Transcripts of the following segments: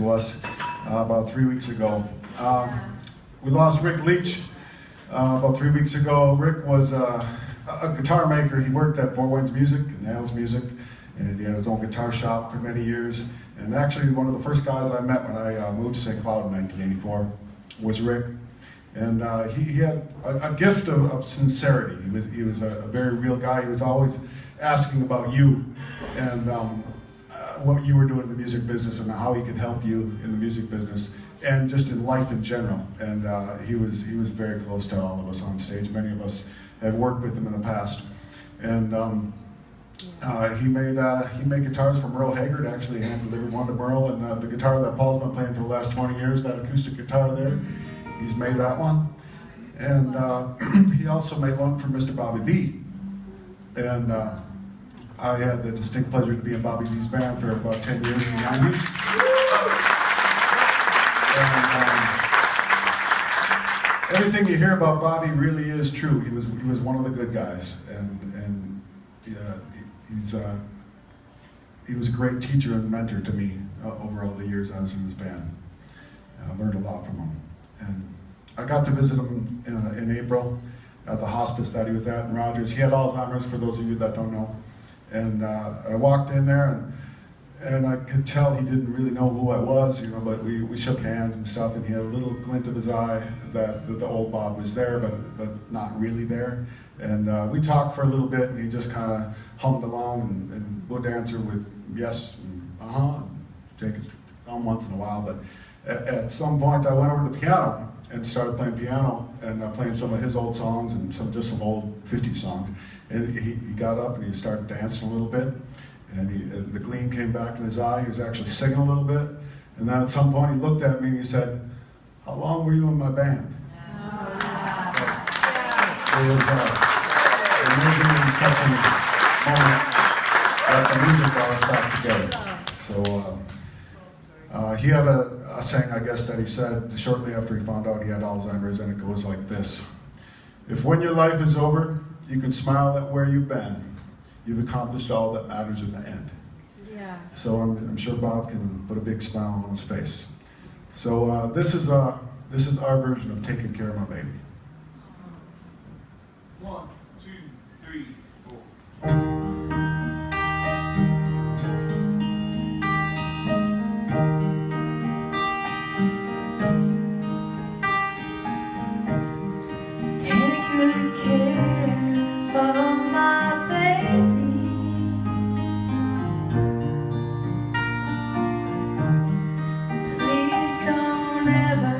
to us about 3 weeks ago. We lost Rick Leach about 3 weeks ago. Rick was a guitar maker. He worked at Four Winds Music and Nails Music, and he had his own guitar shop for many years. And actually, one of the first guys I met when I moved to St. Cloud in 1984 was Rick. And he had a gift of sincerity. He was a very real guy. He was always asking about you and what you were doing in the music business and how he could help you in the music business and just in life in general. And he was very close to all of us on stage. Many of us have worked with him in the past. And he made guitars for Merle Haggard, actually hand-delivered one to Merle, and the guitar that Paul's been playing for the last 20 years, that acoustic guitar there, he's made that one. And he also made one for Mr. Bobby V. And I had the distinct pleasure to be in Bobby V's band for about 10 years in the 90s. And everything you hear about Bobby really is true. He was one of the good guys, and he was a great teacher and mentor to me over all the years I was in his band. I learned a lot from him. And I got to visit him in April at the hospice that he was at in Rogers. He had Alzheimer's, for those of you that don't know. And I walked in there, and I could tell he didn't really know who I was, you know, but we shook hands and stuff, and he had a little glint of his eye that the old Bob was there, but not really there. And we talked for a little bit, and he just kind of hummed along and would answer with yes and uh-huh, and shake his thumb once in a while. But at some point, I went over to the piano and started playing piano and playing some of his old songs and just some old 50s songs. And he got up and he started dancing a little bit, and the gleam came back in his eye. He was actually singing a little bit. And then at some point, he looked at me and he said, "How long were you in my band?" It was an amazing and touching moment that the music brought us back together. So he had a saying, I guess, that he said shortly after he found out he had Alzheimer's, and it goes like this: "If when your life is over, you can smile at where you've been, you've accomplished all that matters in the end." Yeah. So I'm sure Bob can put a big smile on his face. So this is our version of "Taking Care of My Baby." 1, 2, 3, 4. Take good care of my baby. Please don't ever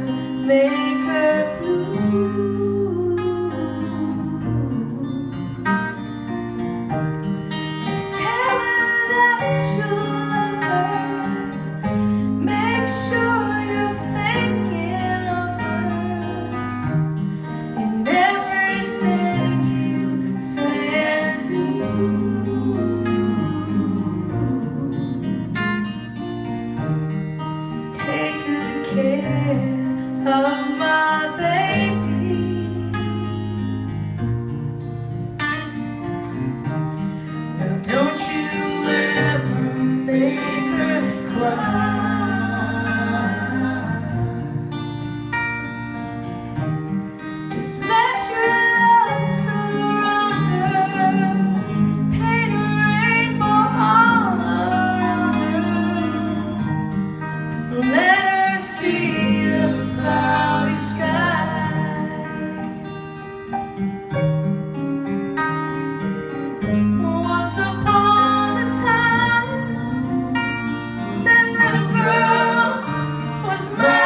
make her blue. Just tell her that you love her. Make sure you're thinking of her in everything you say and do. Take good care of my baby. Now don't you ever make her cry. Just let your love surround her, paint a rainbow all around her. Let her see a cloudy sky. Once upon a time, that little girl was mine.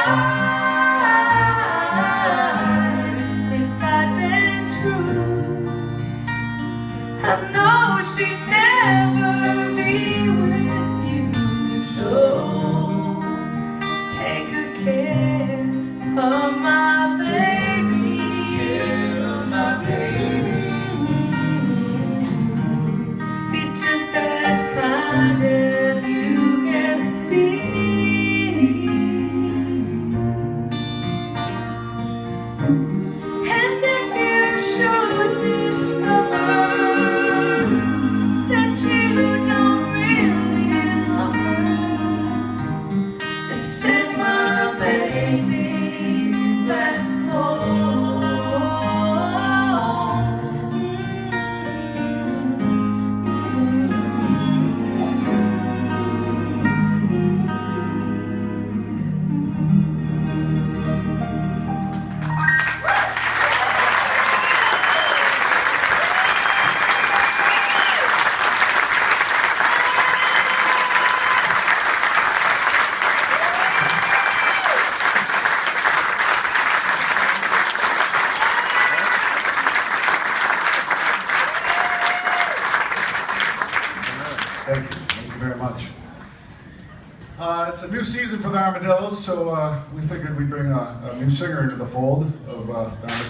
If I'd been true, I know she'd never be with you. So Thank you very much. It's a new season for the Armadillos, so we figured we'd bring a new singer into the fold of the Armadillos.